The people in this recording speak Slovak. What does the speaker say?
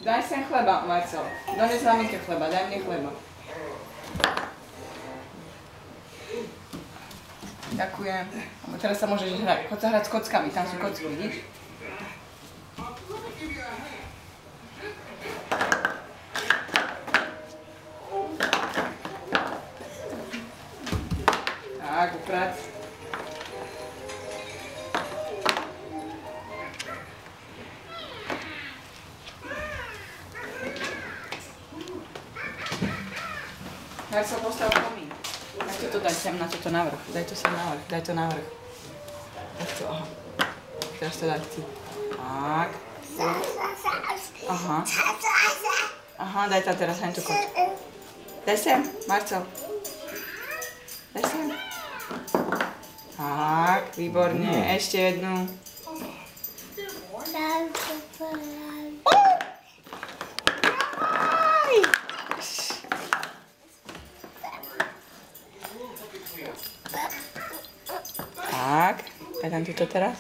Daj sem chleba, Marcel. Dones maminke chleba, daj mne chleba. Ďakujem. Teraz sa môžeš hrať. Choď sa hrať s kockami, tam sú kocky, vidíš? Tak, uprať. Marcel, postav komín. Daj to daj sem na toto navrch. Daj to sem navrch. Daj to navrch. Takto, aha. Teraz to daj ty. Tak. Aha. Aha, daj tam teraz hen tú kocku. Daj sem, Marcel. Daj sem. Tak, výborne. Ešte jednu. Tak, daj tam túto teraz.